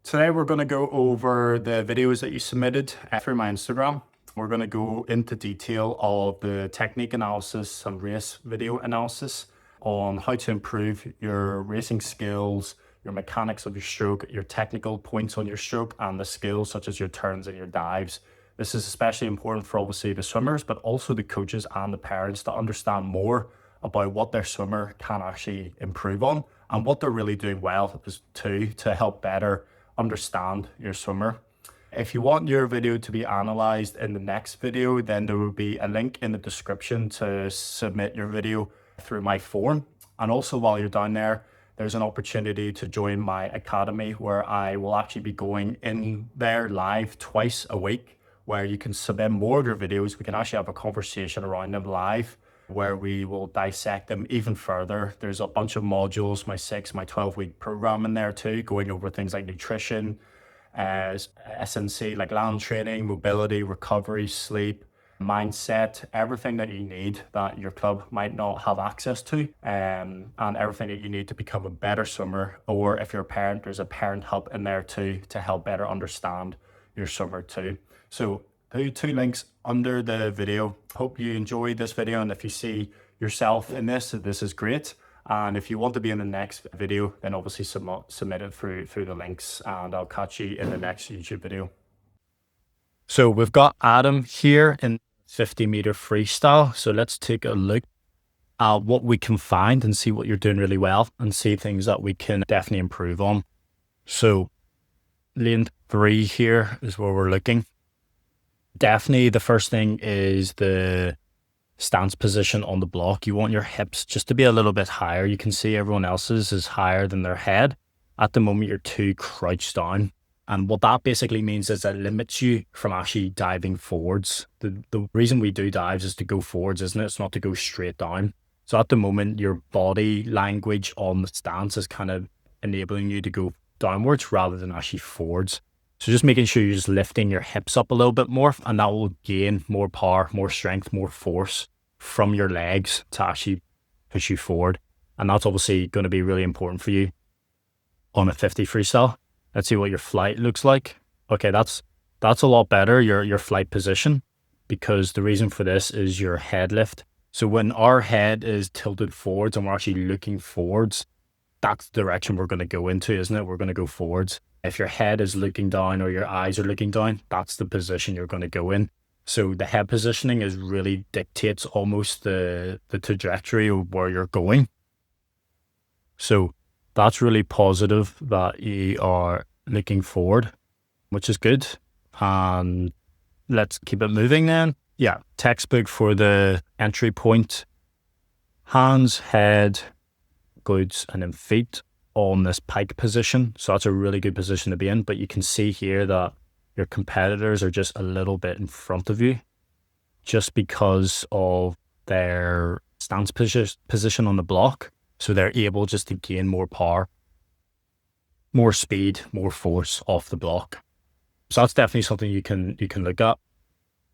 Today we're going to go over the videos that you submitted through my Instagram. We're going to go into detail of the technique analysis and race video analysis on how to improve your racing skills, your mechanics of your stroke, your technical points on your stroke, and the skills such as your turns and your dives. This is especially important for obviously the swimmers, but also the coaches and the parents to understand more about what their swimmer can actually improve on and what they're really doing well to help better understand your swimmer. If you want your video to be analyzed in the next video, then there will be a link in the description to submit your video through my form. And also while you're down there, there's an opportunity to join my academy where I will actually be going in there live twice a week, where you can submit more of your videos. We can actually have a conversation around them live where we will dissect them even further. There's a bunch of modules, my 12-week program in there too, going over things like nutrition, SNC, like land training, mobility, recovery, sleep, mindset, everything that you need that your club might not have access to, and everything that you need to become a better swimmer. Or if you're a parent, there's a parent hub in there too to help better understand your swimmer too. So the two links under the video. Hope you enjoyed this video, and if you see yourself in this is great. And if you want to be in the next video, then obviously submit it through the links, and I'll catch you in the next YouTube video. So we've got Adam here in 50-meter freestyle. So let's take a look at what we can find and see what you're doing really well and see things that we can definitely improve on. So lane 3 here is where we're looking. Definitely the first thing is the stance position on the block. You want your hips just to be a little bit higher. You can see everyone else's is higher than their head. At the moment, you're too crouched down. And what that basically means is it limits you from actually diving forwards. The reason we do dives is to go forwards, isn't it? It's not to go straight down. So at the moment, your body language on the stance is kind of enabling you to go downwards rather than actually forwards. So just making sure you're just lifting your hips up a little bit more, and that will gain more power, more strength, more force from your legs to actually push you forward. And that's obviously going to be really important for you on a 50 freestyle. Let's see what your flight looks like. Okay, that's a lot better, your flight position, because the reason for this is your head lift. So when our head is tilted forwards and we're actually looking forwards, that's the direction we're going to go into, isn't it? We're going to go forwards. If your head is looking down or your eyes are looking down, that's the position you're going to go in. So the head positioning is really dictates almost the trajectory of where you're going. So that's really positive that you are looking forward, which is good. And let's keep it moving then. Yeah, textbook for the entry point. Hands, head, glutes, and then feet on this pike position. So that's a really good position to be in. But you can see here that your competitors are just a little bit in front of you just because of their stance position on the block. So they're able just to gain more power, more speed, more force off the block. So that's definitely something you can look at.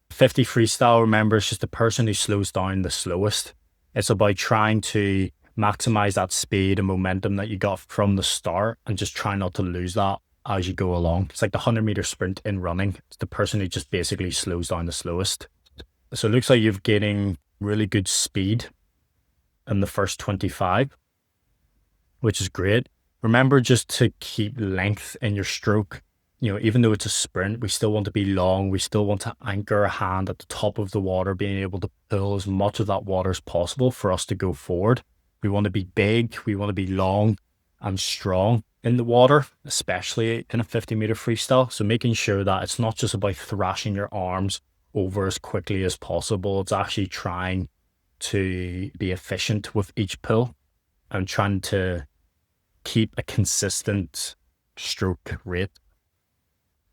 50 freestyle, remember, it's just the person who slows down the slowest. It's about trying to maximize that speed and momentum that you got from the start and just try not to lose that as you go along. It's like the 100-meter sprint in running. It's the person who just basically slows down the slowest. So it looks like you're getting really good speed in the first 25, which is great. Remember just to keep length in your stroke. You know, even though it's a sprint, we still want to be long. We still want to anchor a hand at the top of the water, being able to pull as much of that water as possible for us to go forward. We want to be big, we want to be long and strong in the water, especially in a 50-meter freestyle. So making sure that it's not just about thrashing your arms over as quickly as possible. It's actually trying to be efficient with each pull and trying to keep a consistent stroke rate.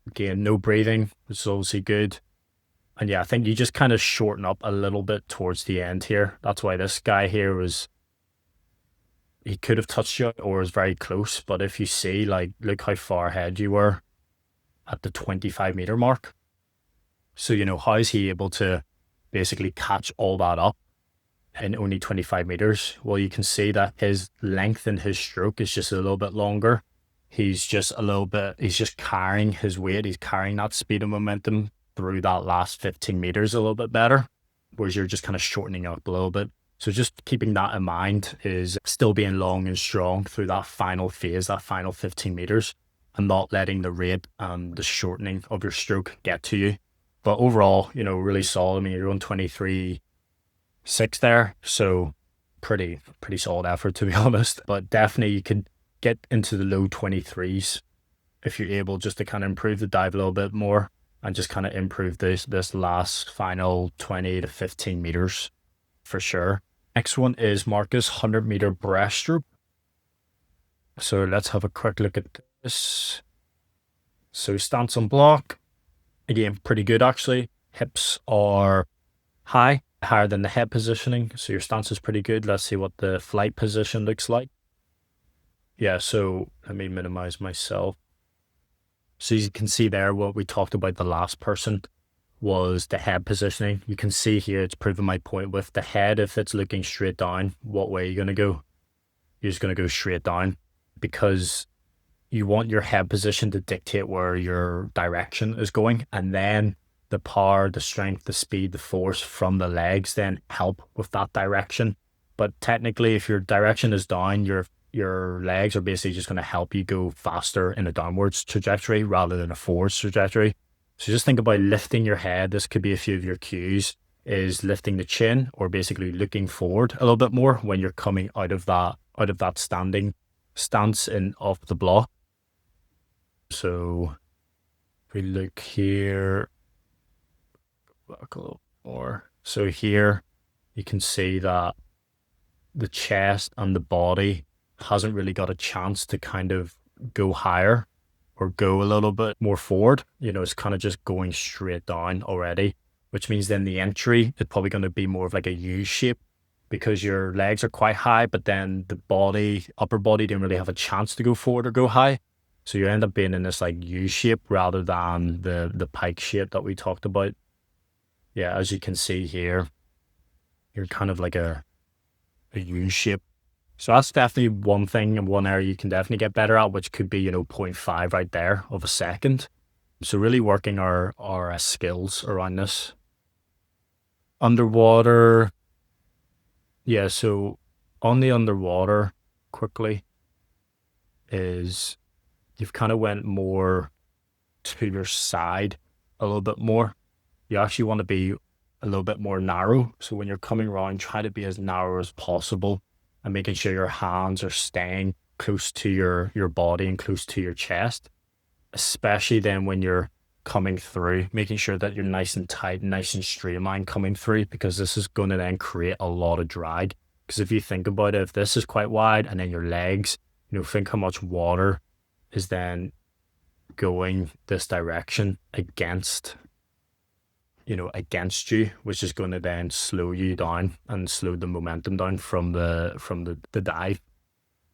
Again, no breathing, which is obviously good. And yeah, I think you just kind of shorten up a little bit towards the end here. That's why this guy here he could have touched you or was very close. But if you see, like, look how far ahead you were at the 25-meter mark. So, you know, how is he able to basically catch all that up in only 25 meters? Well, you can see that his length in his stroke is just a little bit longer he's just a little bit, he's just carrying his weight, he's carrying that speed and momentum through that last 15 meters a little bit better, whereas you're just kind of shortening up a little bit. So just keeping that in mind is still being long and strong through that final phase, that final 15 meters, and not letting the rate and the shortening of your stroke get to you. But overall, really solid. I mean, you're on 23.6 there, so pretty solid effort, to be honest. But definitely you could get into the low 23s if you're able, just to kind of improve the dive a little bit more and just kind of improve this last final 20 to 15 meters for sure. Next one is Marcus 100-meter breaststroke. So let's have a quick look at this. So stance on block, again, pretty good actually. Hips are higher than the head positioning. So your stance is pretty good. Let's see what the flight position looks like. Yeah, so let me minimize myself. So you can see there what we talked about the last person was the head positioning. You can see here it's proving my point with the head. If it's looking straight down, what way are you going to go? You're just going to go straight down, because you want your head position to dictate where your direction is going, and then the power, the strength, the speed, the force from the legs then help with that direction. But technically, if your direction is down, your legs are basically just going to help you go faster in a downwards trajectory rather than a forwards trajectory. So just think about lifting your head. This could be a few of your cues, is lifting the chin, or basically looking forward a little bit more when you're coming out of that standing stance in off the block. So if we look here, back a little more. So here you can see that the chest and the body hasn't really got a chance to kind of go higher or go a little bit more forward. It's kind of just going straight down already, which means then the entry is probably going to be more of like a U shape, because your legs are quite high, but then the upper body didn't really have a chance to go forward or go high. So you end up being in this like U shape rather than the pike shape that we talked about. Yeah, as you can see here, you're kind of like a U shape. So that's definitely one thing and one area you can definitely get better at, which could be, 0.5 right there of a second. So really working our skills around this. Underwater. Yeah, so on the underwater, quickly, is you've kind of went more to your side a little bit more. You actually want to be a little bit more narrow. So when you're coming around, try to be as narrow as possible, and making sure your hands are staying close to your body and close to your chest, especially then when you're coming through, making sure that you're nice and tight, nice and streamlined coming through, because this is going to then create a lot of drag. Because if you think about it, if this is quite wide and then your legs, think how much water is then going this direction against you, which is going to then slow you down and slow the momentum down from the dive.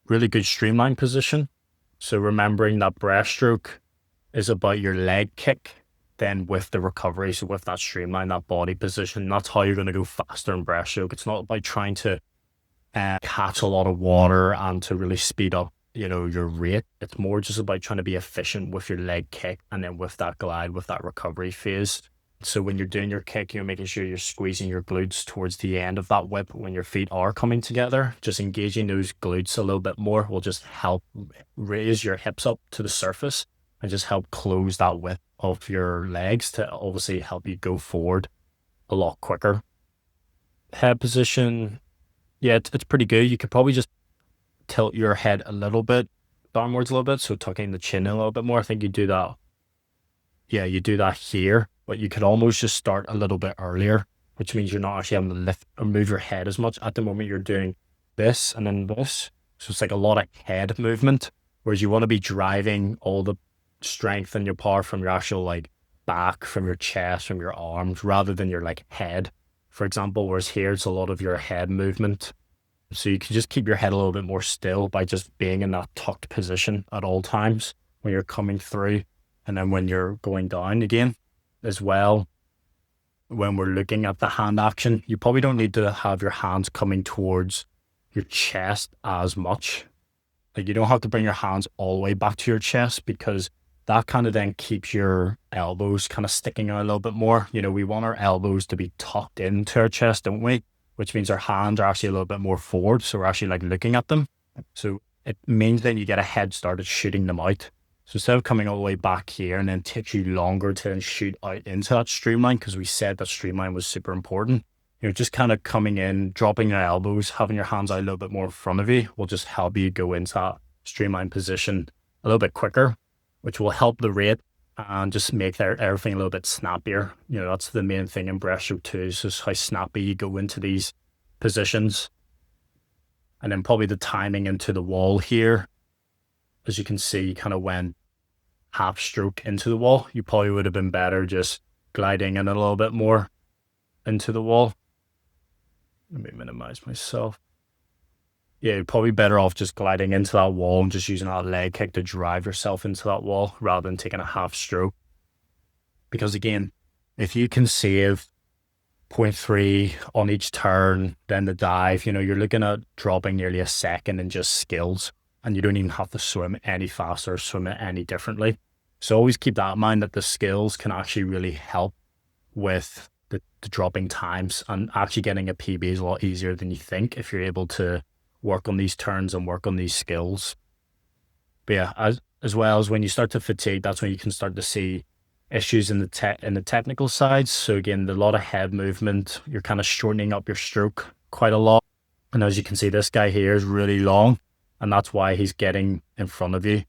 Really good streamline position. So remembering that breaststroke is about your leg kick, then with the recovery, so with that streamline, that body position, that's how you're going to go faster in breaststroke. It's not about trying to catch a lot of water and to really speed up your rate. It's more just about trying to be efficient with your leg kick, and then with that glide, with that recovery phase. So when you're doing your kick, you're making sure you're squeezing your glutes towards the end of that whip when your feet are coming together. Just engaging those glutes a little bit more will just help raise your hips up to the surface and just help close that whip of your legs to obviously help you go forward a lot quicker. Head position, yeah, it's pretty good. You could probably just tilt your head a little bit downwards a little bit, so tucking the chin in a little bit more. I think you do that. Yeah, you do that here, but you could almost just start a little bit earlier, which means you're not actually having to lift or move your head as much. At the moment, you're doing this and then this. So it's like a lot of head movement, whereas you want to be driving all the strength and your power from your actual like back, from your chest, from your arms, rather than your like head, for example. Whereas here, it's a lot of your head movement. So you can just keep your head a little bit more still by just being in that tucked position at all times when you're coming through. And then when you're going down again as well, when we're looking at the hand action, you probably don't need to have your hands coming towards your chest as much. Like, you don't have to bring your hands all the way back to your chest, because that kind of then keeps your elbows kind of sticking out a little bit more. You know, we want our elbows to be tucked into our chest, don't we? Which means our hands are actually a little bit more forward. So we're actually like looking at them. So it means then you get a head start at shooting them out. So instead of coming all the way back here, and then takes you longer to then shoot out into that streamline, because we said that streamline was super important. You know, just kind of coming in, dropping your elbows, having your hands out a little bit more in front of you will just help you go into that streamline position a little bit quicker, which will help the rate and just make everything a little bit snappier. You know, that's the main thing in breaststroke too, is just how snappy you go into these positions. And then probably the timing into the wall here, as you can see, you kind of went half stroke into the wall. You probably would have been better just gliding in a little bit more into the wall. Let me minimize myself. Yeah, you're probably better off just gliding into that wall and just using that leg kick to drive yourself into that wall rather than taking a half stroke. Because again, if you can save 0.3 on each turn, then the dive, you know, you're looking at dropping nearly a second in just skills, and you don't even have to swim any faster or swim it any differently. So always keep that in mind, that the skills can actually really help with the dropping times, and actually getting a PB is a lot easier than you think if you're able to work on these turns and work on these skills. But yeah, as well as when you start to fatigue, that's when you can start to see issues in the technical sides. So again, a lot of head movement, you're kind of shortening up your stroke quite a lot. And as you can see, this guy here is really long, and that's why he's getting in front of you.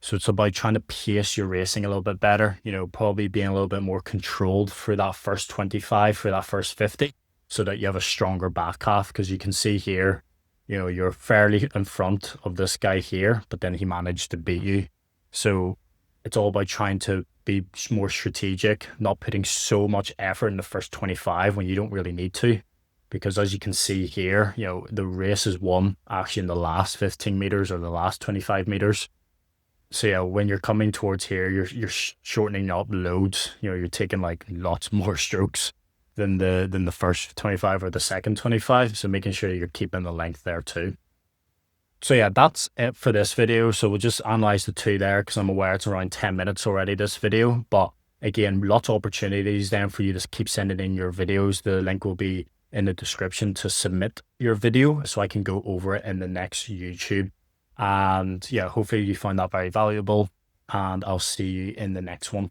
So it's about trying to pace your racing a little bit better, you know, probably being a little bit more controlled for that first 25, for that first 50, so that you have a stronger back half. Because you can see here, you know, you're fairly in front of this guy here, but then he managed to beat you. So it's all about trying to be more strategic, not putting so much effort in the first 25 when you don't really need to. Because as you can see here, you know, the race is won actually in the last 15 meters or the last 25 meters. So yeah, when you're coming towards here, you're shortening up loads. You know, you're taking like lots more strokes than the first 25 or the second 25. So making sure you're keeping the length there too. So yeah, that's it for this video. So we'll just analyze the two there, because I'm aware it's around 10 minutes already, this video. But again, lots of opportunities then for you to keep sending in your videos. The link will be in the description to submit your video, so I can go over it in the next YouTube. And yeah, hopefully you find that very valuable, and I'll see you in the next one.